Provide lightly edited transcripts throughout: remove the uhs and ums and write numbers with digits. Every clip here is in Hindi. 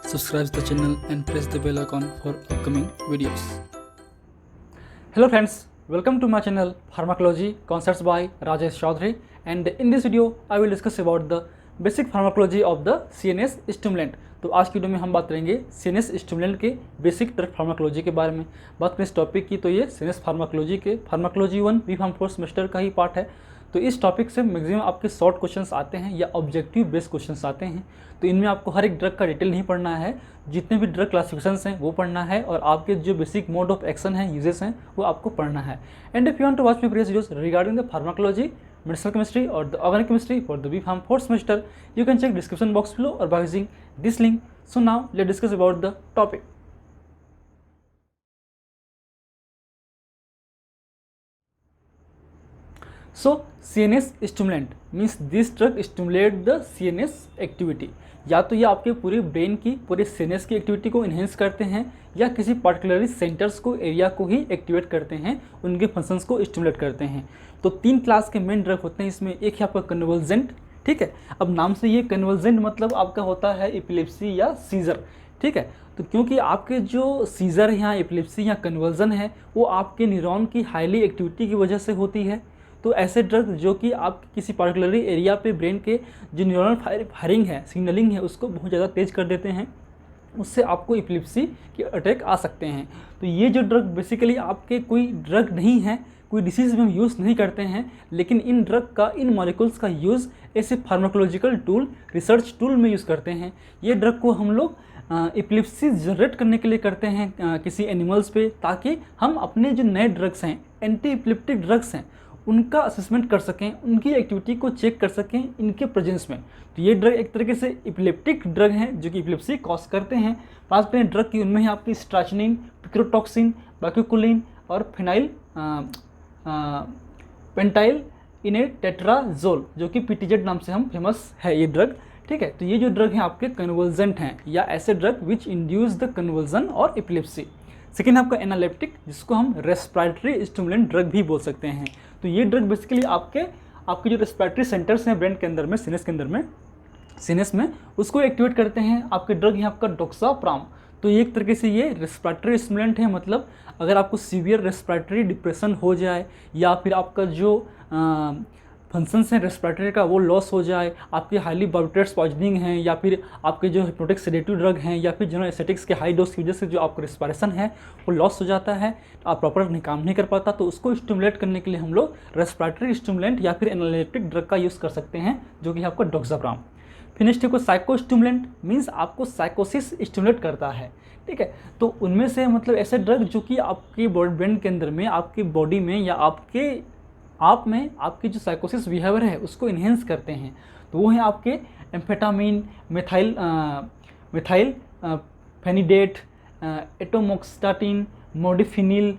subscribe the channel and press the bell icon for upcoming videos. Hello friends, welcome to my channel Pharmacology Concepts by Rajesh Chaudhary, and in this video I will discuss about the basic pharmacology of the CNS stimulant. तो आज की वीडियो में हम बात करेंगे CNS स्टिमुलेंट के बेसिक ड्रग फार्माकोलॉजी के बारे में। बात करें इस टॉपिक की तो ये CNS फार्माकोलॉजी के फार्माकोलॉजी 1 बी फार्म 4 सेमेस्टर का ही पार्ट है। तो इस टॉपिक से मैक्सिमम आपके शॉर्ट क्वेश्चंस आते हैं या ऑब्जेक्टिव बेस्ड क्वेश्चंस आते हैं। तो इनमें आपको हर एक ड्रग का डिटेल नहीं पढ़ना है, जितने भी ड्रग क्लासिफिकेशंस हैं वो पढ़ना है और आपके जो बेसिक मोड ऑफ एक्शन हैं, यूजेस हैं, वो आपको पढ़ना है। And if you want to watch my previous videos regarding the pharmacology, medicinal chemistry or the organic chemistry for the B Pharm 4th semester, you can check description box below or by using this link. So now let's discuss about the topic. So CNS stimulant means this drug stimulate the CNS activity. या तो ये आपके पूरे ब्रेन की, पूरे CNS की एक्टिविटी को इन्हेंस करते हैं या किसी पर्टिकुलरली सेंटर्स को, एरिया को ही एक्टिवेट करते हैं, उनके फंक्शंस को स्टिमुलेट करते हैं। तो 3 क्लास के मेन ड्रग होते हैं इसमें। एक है आपका कन्वर्जेंट, ठीक है। अब नाम से ये कन्वर्जेंट मतलब आपका होता है एपिलेप्सी या सीजर, ठीक है। तो क्योंकि आपके जो सीजर या एपिलेप्सी या कन्वर्जन है वो आपके न्यूरॉन की हाईली एक्टिविटी की वजह से होती है। तो ऐसे ड्रग जो कि आप किसी पार्टिकुलरली एरिया पे ब्रेन के जो न्यूरल फायरिंग है, सिग्नलिंग है, उसको बहुत ज़्यादा तेज़ कर देते हैं, उससे आपको एपिलेप्सी के अटैक आ सकते हैं। तो ये जो ड्रग बेसिकली आपके कोई ड्रग नहीं है, कोई डिसीज़ में हम यूज़ नहीं करते हैं, लेकिन इन ड्रग का, इन मॉलिक्यूल्स का यूज़ ऐसे फार्माकोलॉजिकल टूल, रिसर्च टूल में यूज़ करते हैं। ये ड्रग को हम लोग एपिलेप्सी जनरेट करने के लिए करते हैं किसी एनिमल्स पे, ताकि हम अपने जो नए ड्रग्स हैं, एंटी एपिलेप्टिक ड्रग्स हैं, उनका असेसमेंट कर सकें, उनकी एक्टिविटी को चेक कर सकें इनके प्रेजेंस में। तो ये ड्रग एक तरीके से एपिलेप्टिक ड्रग हैं जो कि एपिलेप्सी कॉज करते हैं। बात करें ड्रग की, उनमें है आपकी स्ट्राचनिन, पिक्रोटॉक्सिन, बाक्यूकुलिन और फिनाइल पेंटाइल इनेटेट्राजोल, जो कि PTZ नाम से हम फेमस है ये ड्रग, ठीक है। तो ये जो ड्रग हैं आपके कन्वर्जेंट हैं या ऐसे drug which induce the conversion और एपिलेप्सी। सेकेंड है आपका एनालेप्टिक, जिसको हम रेस्पिरेटरी स्टिमुलेंट ड्रग भी बोल सकते हैं। तो ये ड्रग बेसिकली आपके जो रेस्पिरेटरी सेंटर्स हैं ब्रेन के अंदर में, सीनेस के अंदर में, सीनेस में, उसको एक्टिवेट करते हैं। आपके ड्रग है आपका डोक्साप्राम। तो ये एक तरीके से ये रेस्पिरेटरी स्टिमुलेंट है। मतलब अगर आपको सीवियर रेस्पिरेटरी डिप्रेशन हो जाए या फिर आपका जो फंक्शंस हैं रेस्पिरेटरी का वो लॉस हो जाए, आपके हाईली बार्बिट्रेट्स पॉइजनिंग हैं, या फिर आपके जो हिप्नोटिक सेडेटिव ड्रग हैं, या फिर जनरल एस्थेटिक्स के हाई डोज की वजह से जो आपका रेस्पिरेशन है वो लॉस हो जाता है, आप प्रॉपर काम नहीं कर पाता, तो उसको स्टिमुलेट करने के लिए हम लोग रेस्पिरेटरी स्टिमुलेंट या फिर एनालिटिक ड्रग का यूज़ कर सकते हैं, जो कि आपका डोक्साप्राम। फिर नेक्स्ट को साइको स्टिमुलेंट, मीन्स आपको साइकोसिस स्टिमुलेट करता है, ठीक है। तो उनमें से मतलब ऐसे ड्रग जो कि आपके ब्रेन के अंदर में, आपकी बॉडी में या आप में आपकी जो साइकोसिस बिहेवियर है उसको इन्हेंस करते हैं। तो वो हैं आपके एम्फेटामिन, मिथाइल फेनिडेट, एटोमोक्साटिन, मोडिफिनिल,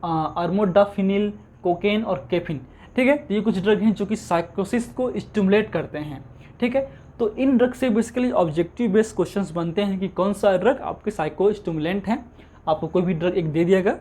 आर्मोडाफिनिल, कोकेन और केफिन, ठीक है। तो ये कुछ ड्रग हैं जो कि साइकोसिस को स्टिमुलेट करते हैं, ठीक है। तो इन ड्रग से बेसिकली ऑब्जेक्टिव बेस्ड क्वेश्चंस बनते हैं कि कौन सा ड्रग आपके साइको स्टिमुलेंट है। आपको कोई भी ड्रग एक दे दिएगा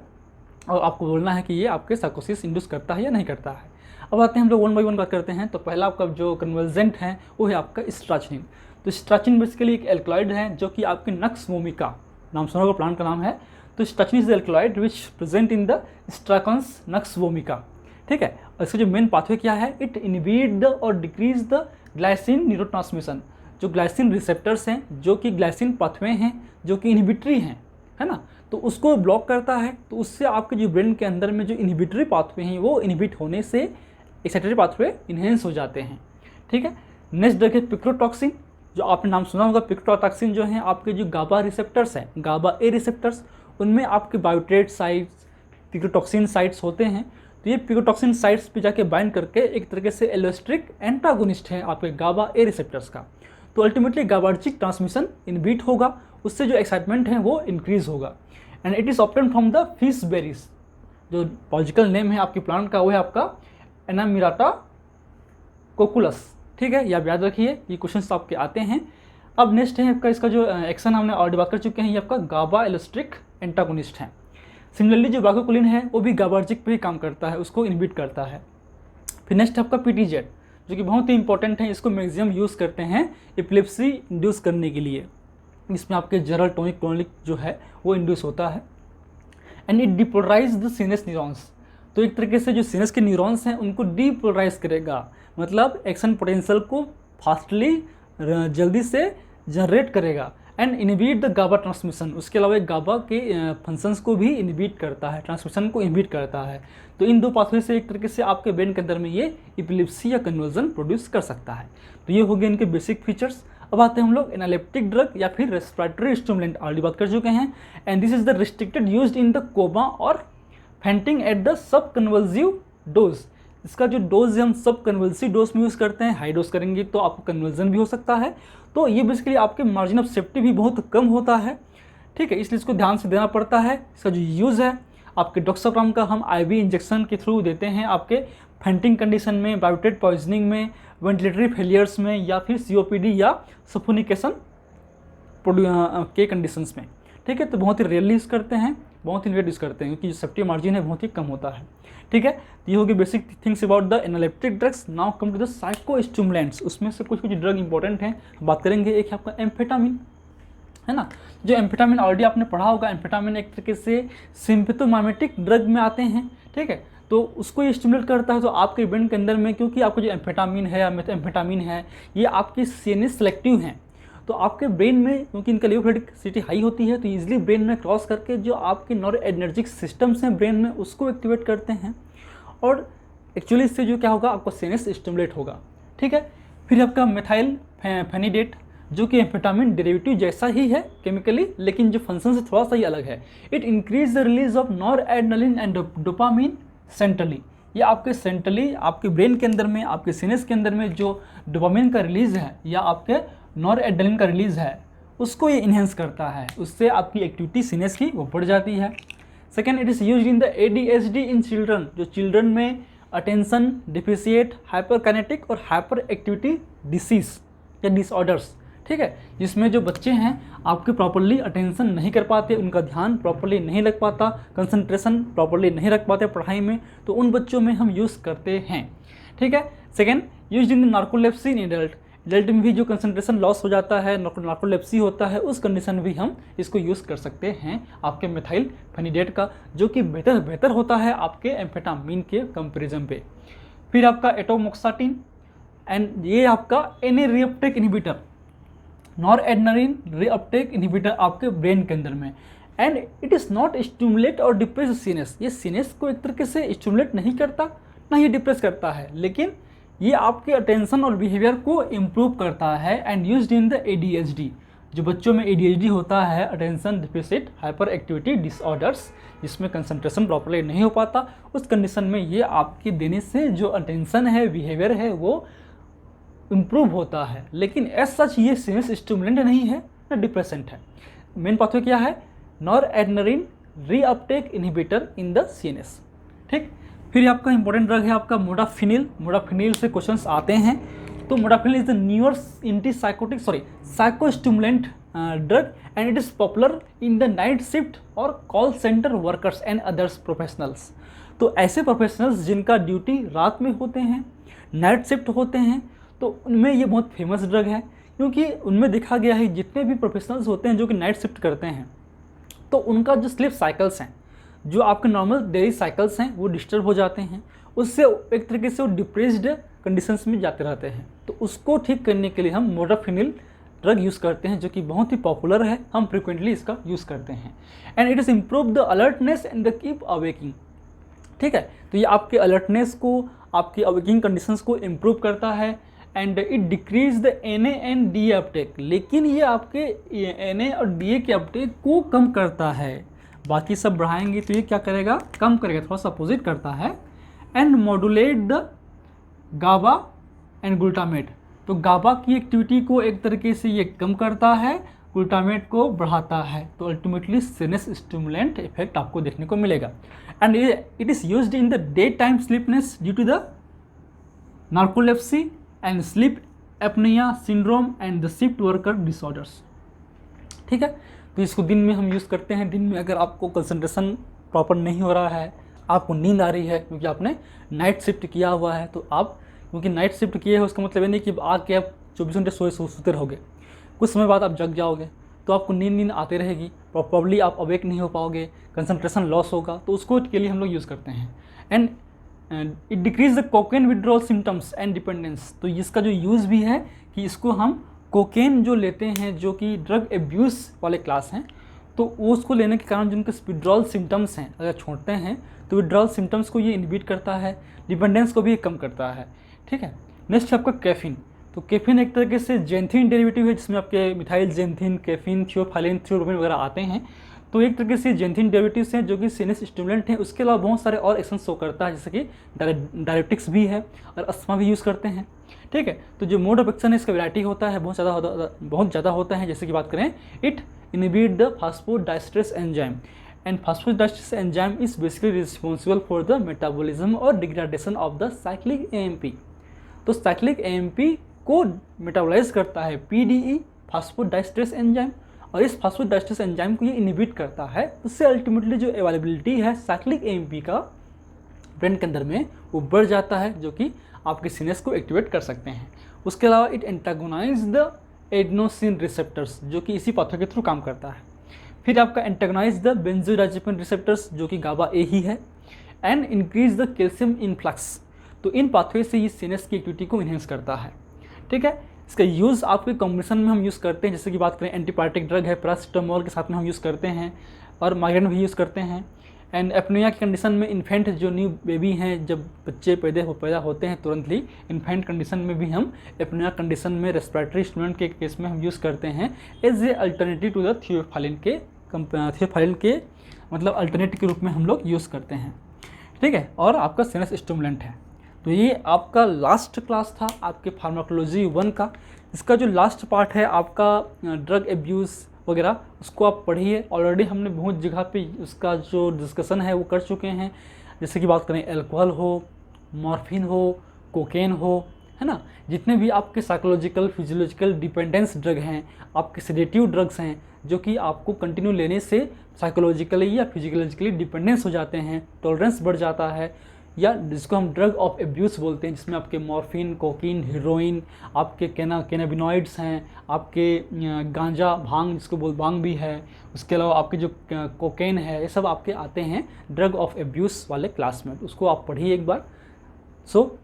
और आपको बोलना है कि ये आपके साइकोसिस इंड्यूस करता है या नहीं करता है। अब आते हैं हम लोग 1 बाय 1 बात करते हैं। तो पहला आपका जो कन्वर्जेंट है वो है आपका स्ट्राचनिन। तो स्ट्राचनिन बेसिकली एक एल्कलॉइड है जो कि आपके नक्स वोमिका, नाम सुना होगा, प्लांट का नाम है। तो strychnine is alkaloid which present in the strychnos nux vomica, ठीक है। और इसका जो मेन पाथवे क्या है, इट इनहिबिट द और डिक्रीज द ग्लाइसिन न्यूरोट्रांसमिशन। जो ग्लाइसिन रिसेप्टर्स हैं, जो कि ग्लाइसिन पाथवे हैं, जो कि इनहिबिटरी हैं, है ना, तो उसको ब्लॉक करता है। तो उससे आपके जो ब्रेन के अंदर में जो इनहिबिटरी पाथवे हैं वो इनहिबिट होने से एक्साइटरी पाथवे इन्हेंस हो जाते हैं, ठीक है। नेक्स्ट ड्रग है पिक्रोटॉक्सिन, जो आपने नाम सुना होगा। पिक्रोटॉक्सिन जो है आपके जो गाबा रिसेप्टर्स हैं, गाबा ए रिसेप्टर्स, उनमें आपके बायोट्रेट साइट्स, पिक्रोटॉक्सिन साइट्स होते हैं। तो ये पिक्रोटॉक्सिन साइट्स पे जाके बाइंड करके एक तरीके से एलोस्ट्रिक एंटागोनिस्ट है आपके गाबा ए रिसेप्टर्स का। तो अल्टीमेटली गाबार्जिक ट्रांसमिशन इनहिबिट होगा, उससे जो एक्साइटमेंट है वो इंक्रीज होगा। And it is obtain from the fish berries, जो बॉलॉजिकल नेम है आपकी प्लांट का वो है आपका एनामिराटा कोकुलस, ठीक है। ये आप याद रखिए, ये क्वेश्चन आपके आते हैं। अब नेक्स्ट है आपका, इसका जो एक्शन हमने ऑलरेडी बात कर चुके हैं, ये आपका गाबा एलोस्ट्रिक एंटागोनिस्ट है। सिमिलरली जो बाक्यूकुलिन है वो भी गाबार्जिक पे ही काम करता है, उसको इनहिबिट करता है। फिर नेक्स्ट है आपका PTZ, जो कि बहुत ही इंपॉर्टेंट है। इसको मैक्सिमम यूज़ करते हैं एपिलेप्सी इंड्यूस करने के लिए, इसमें आपके जरल टोनिक क्लोनिक जो है वो इंड्यूस होता है। And it depolarise the sinus neurons, तो एक तरीके से जो सीनस के न्यूरॉन्स हैं उनको डीपोलराइज करेगा, मतलब एक्शन पोटेंशियल को फास्टली जल्दी से जनरेट करेगा। And inhibit the GABA transmission, उसके अलावा एक गाबा के फंक्शंस को भी इनहिबिट करता है, ट्रांसमिशन को इनहिबिट करता है। तो इन दो पाथवे से एक तरीके से आपके ब्रेन के अंदर में ये एपिलेप्सी या कन्वर्जन प्रोड्यूस कर सकता है। तो ये हो गए इनके बेसिक फीचर्स। अब आते हैं हम लोग एनालिप्टिक ड्रग या फिर रेस्पिरेटरी स्टिमुलेंट, ऑलरेडी बात कर चुके हैं। And this is the restricted used in the coma और fainting at the subconvulsive dose. इसका जो डोज है हम सब कन्वल्सिव डोज में यूज़ करते हैं, हाई डोज करेंगे तो आपको कन्वर्जन भी हो सकता है। तो ये बेसिकली आपके मार्जिन ऑफ सेफ्टी भी बहुत कम होता है, ठीक है, इसलिए इसको ध्यान से देना पड़ता है। इसका जो यूज़ है आपके डॉक्साप्राम का हम आईवी इंजेक्शन के थ्रू देते हैं आपके फेंटिंग कंडीशन में, बायोटेट पॉइजनिंग में, वेंटिलेटरी फेलियर्स में, या फिर सीओपीडी या सफोनिकेशन के कंडीशंस में, ठीक है। तो बहुत ही रेयरली यूज़ करते हैं, बहुत ही रेयर यूज़ करते हैं, क्योंकि जो सेफ्टी मार्जिन है बहुत ही कम होता है, ठीक है। तो ये होगी basic things about the analeptic drugs. Now come to the psychostimulants, उसमें से कुछ ड्रग इंपॉर्टेंट हैं, बात करेंगे। एक है आपका एम्फेटामिन, है ना, जो एम्फेटामिन ऑलरेडी आपने पढ़ा होगा। एम्फेटामिन एक तरीके से सिम्पथोमाइमेटिक ड्रग में आते हैं, ठीक है। तो उसको ये स्टिमुलेट करता है तो आपके ब्रेन के अंदर में, क्योंकि आपका जो एम्फेटामिन है या मेथाम्फेटामिन है ये आपकी सीएनएस सेलेक्टिव हैं, तो आपके ब्रेन में क्योंकि इनका लियोफिलिसिटी हाई होती है तो ईजिली ब्रेन में क्रॉस करके जो आपके नॉर एनर्जिक सिस्टम्स हैं ब्रेन में उसको एक्टिवेट करते हैं, और एक्चुअली इससे जो क्या होगा आपका सीएनएस स्टिमुलेट होगा, ठीक है। फिर आपका मेथाइल फेनिडेट, जो कि एम्फेटामिन डेरिवेटिव जैसा ही है केमिकली, लेकिन जो फंक्शन से थोड़ा सा ही अलग है। It increase the release of nor adrenaline and dopamine centrally, ये आपके सेंट्रली आपके ब्रेन के अंदर में, आपके सीनस के अंदर में जो डोपामिन का रिलीज है या आपके नॉर एड्रेनलिन का रिलीज है उसको ये इन्हेंस करता है, उससे आपकी एक्टिविटी सीनस की वो बढ़ जाती है। Second, it is used in the ADHD in children, जो चिल्ड्रन में अटेंशन डिफिशिएट, हाइपरकाइनेटिक और हाइपर एक्टिविटी डिसीज या डिसऑर्डर्स, ठीक है, जिसमें जो बच्चे हैं आपके प्रॉपर्ली अटेंशन नहीं कर पाते, उनका ध्यान प्रॉपर्ली नहीं लग पाता, कंसंट्रेशन प्रॉपर्ली नहीं रख पाते पढ़ाई में, तो उन बच्चों में हम यूज़ करते हैं, ठीक है। Second, used in narcolepsy in adult, adult में भी जो कंसंट्रेशन लॉस हो जाता है, नार्कोलेप्सी होता है, उस कंडीशन में भी हम इसको यूज़ कर सकते हैं आपके मेथाइल फेनिडेट का, जो कि बेहतर होता है आपके एम्फेटामिन के कंपेरिजन पे। फिर आपका एटोमोक्साटिन, एंड ये आपका any reuptake inhibitor, nor adrenaline reuptake inhibitor आपके ब्रेन के अंदर में। And it is not stimulate और डिप्रेस सीनस, ये सीनस को एक तरीके से स्टिमुलेट नहीं करता ना ये डिप्रेस करता है, लेकिन ये आपके अटेंशन और बिहेवियर को इम्प्रूव करता है। And used in the ADHD, जो बच्चों में ADHD होता है, attention deficit hyper activity disorders, जिसमें कंसंट्रेशन प्रॉपर्ली नहीं हो पाता, उस कंडीशन में ये आपके देने से जो अटेंशन है, बिहेवियर है, वो इम्प्रूव होता है। लेकिन एज सच ये सीनस स्टिमुलेंट नहीं है ना डिप्रेसेंट है। मेन पाथवे क्या है, nor adrenaline reuptake inhibitor in the CNS, ठीक। फिर आपका इंपॉर्टेंट ड्रग है आपका मोडाफिनिल, मोडाफिनिल से क्वेश्चंस आते हैं। तो modafinil is the newer psychostimulant drug and it is popular in the night shift और call centre workers and others professionals. तो ऐसे प्रोफेशनल्स जिनका ड्यूटी रात में होते हैं, नाइट शिफ्ट होते हैं, तो उनमें ये बहुत फेमस ड्रग है, क्योंकि उनमें देखा गया है जितने भी प्रोफेशनल्स होते हैं जो कि नाइट शिफ्ट करते हैं तो उनका जो स्लीप साइकिल्स हैं, जो आपके नॉर्मल डेली साइकिल्स हैं वो डिस्टर्ब हो जाते हैं, उससे एक तरीके से वो डिप्रेस्ड कंडीशंस में जाते रहते हैं। तो उसको ठीक करने के लिए हम मोडाफिनिल ड्रग यूज़ करते हैं, जो कि बहुत ही पॉपुलर है, हम फ्रिक्वेंटली इसका यूज़ करते हैं। And it is improve the alertness and the keep awaking, ठीक है। तो ये आपके अलर्टनेस को, आपकी अवेकिंग कंडीशंस को इम्प्रूव करता है। And it decrease the NA and DA Uptake, लेकिन ये आपके NA और DA के अपटेक को कम करता है, बाकी सब बढ़ाएंगे तो ये क्या करेगा, कम करेगा, थोड़ा सा अपोजिट करता है। And modulate the GABA and glutamate, तो गाबा की एक्टिविटी को एक तरीके से ये कम करता है, ग्लूटामेट को बढ़ाता है, तो अल्टीमेटली सीनस स्टिमुलेंट इफेक्ट आपको देखने को मिलेगा। And it is used in the day time sleepiness due to the narcolepsy and sleep apnea syndrome and the shift worker disorders, ठीक है। तो इसको दिन में हम यूज़ करते हैं। दिन में अगर आपको कंसंट्रेशन प्रॉपर नहीं हो रहा है, आपको नींद आ रही है क्योंकि आपने नाइट शिफ्ट किया हुआ है, तो आप क्योंकि नाइट शिफ्ट किए हो उसका मतलब ये नहीं कि आके आप 24 घंटे सोते रहोगे, कुछ समय बाद आप जग जाओगे, तो आपको नींद आती रहेगी, प्रॉपरली आप अवेक नहीं हो पाओगे, कंसंट्रेशन लॉस होगा, तो उसको के लिए हम लोग यूज़ करते हैं। And it decrease the cocaine withdrawal symptoms and dependence. तो इसका जो यूज़ भी है कि इसको हम कोकेन जो लेते हैं, जो कि ड्रग एब्यूज़ वाले क्लास हैं, तो उसको लेने के कारण जिनके विड्रॉल सिम्टम्स हैं अगर छोड़ते हैं तो विड्रॉल सिम्टम्स को ये इनहिबिट करता है, डिपेंडेंस को भी कम करता है। ठीक है, नेक्स्ट है आपका कैफीन। तो कैफीन एक तरीके से जेंथिन डेरिवेटिव है, जिसमें आपके methyl xanthine, caffeine, theophylline, theobromine वगैरह आते हैं। तो एक तरीके से जेंथिन डेरिवेटिव्स हैं जो कि सीनेस स्टिमुलेंट हैं। उसके अलावा बहुत सारे और एक्शन शो करता है, जैसे कि डायरेटिक्स भी है और अस्थमा भी यूज़ करते हैं। ठीक है, तो जो मोड ऑफ एक्शन है इसका वैरायटी होता है, बहुत ज़्यादा होता है। जैसे कि बात करें, it inhibit the phosphodiesterase enzyme, and phosphodiesterase enzyme is basically responsible for the metabolism और degradation of the cyclic AMP. तो साइक्लिक एएमपी को मेटाबोलाइज करता है पीडीई, फास्फोडाइस्ट्रेस एंजाइम, और इस फास्फोडाइस्ट्रेस एंजाइम को ये इनहिबिट करता है। उससे अल्टीमेटली जो अवेलेबिलिटी है साइक्लिक एएमपी का ब्रेन के अंदर में वो बढ़ जाता है, जो कि आपके सीनेस को एक्टिवेट कर सकते हैं। उसके अलावा it antagonise the adenosine receptors, जो कि इसी पाथवे के थ्रू काम करता है। फिर आपका एंटागोनाइज द बेंजोडाइजेपिन रिसेप्टर्स, जो कि गाबा ए ही है, and increase the calcium influx. तो इन पाथवे से ये सीनेस की एक्टिविटी को इन्हेंस करता है। ठीक है, इसका यूज़ आपके कॉम्बिनेशन में हम यूज़ करते हैं, जैसे कि बात करें एंटीबायोटिक ड्रग है, पैरासिटामोल के साथ में हम यूज़ करते हैं, और माइग्रेन भी यूज़ करते हैं। एंड एपनिया की कंडीशन में इन्फेंट जो न्यू बेबी हैं, जब बच्चे पैदा होते हैं तुरंत ही इन्फेंट कंडीशन में भी हम एपनिया कंडीशन में रेस्पिरेटरी स्टूडेंट के केस में हम यूज़ करते हैं as a alternative to the theophylline के मतलब अल्टरनेटिव के रूप में हम लोग यूज़ करते हैं। ठीक है, और आपका सीनस स्टिमुलेंट है। तो ये आपका लास्ट क्लास था आपके फार्माकोलॉजी 1 का। इसका जो लास्ट पार्ट है आपका ड्रग एब्यूज़ वगैरह, उसको आप पढ़िए। ऑलरेडी हमने बहुत जगह पे उसका जो डिस्कशन है वो कर चुके हैं। जैसे कि बात करें अल्कोहल हो, मॉर्फिन हो, कोकेन हो, है ना, जितने भी आपके साइकोलॉजिकल फिजियोलॉजिकल डिपेंडेंस ड्रग हैं, आपके सेडेटिव ड्रग्स हैं, जो कि आपको कंटिन्यू लेने से साइकोलॉजिकली या फिजियोलॉजिकली डिपेंडेंस हो जाते हैं, टॉलरेंस बढ़ जाता है, या जिसको हम ड्रग ऑफ एब्यूज़ बोलते हैं, जिसमें आपके मॉर्फिन, कोकीन, हीरोइन, आपके कैनाबिनॉइड्स हैं, आपके गांजा, भांग जिसको भांग भी है, उसके अलावा आपके जो कोकेन है, ये सब आपके आते हैं ड्रग ऑफ एब्यूज़ वाले क्लास में। उसको आप पढ़िए एक बार। सो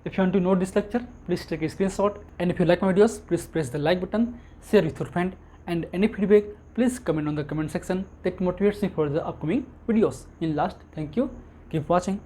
if you want to note this lecture, please take a screenshot, and if you like my videos, please press the like button, share with your friend, and any feedback please comment on the comment section. That motivates me for the upcoming videos. In last, thank you, keep watching.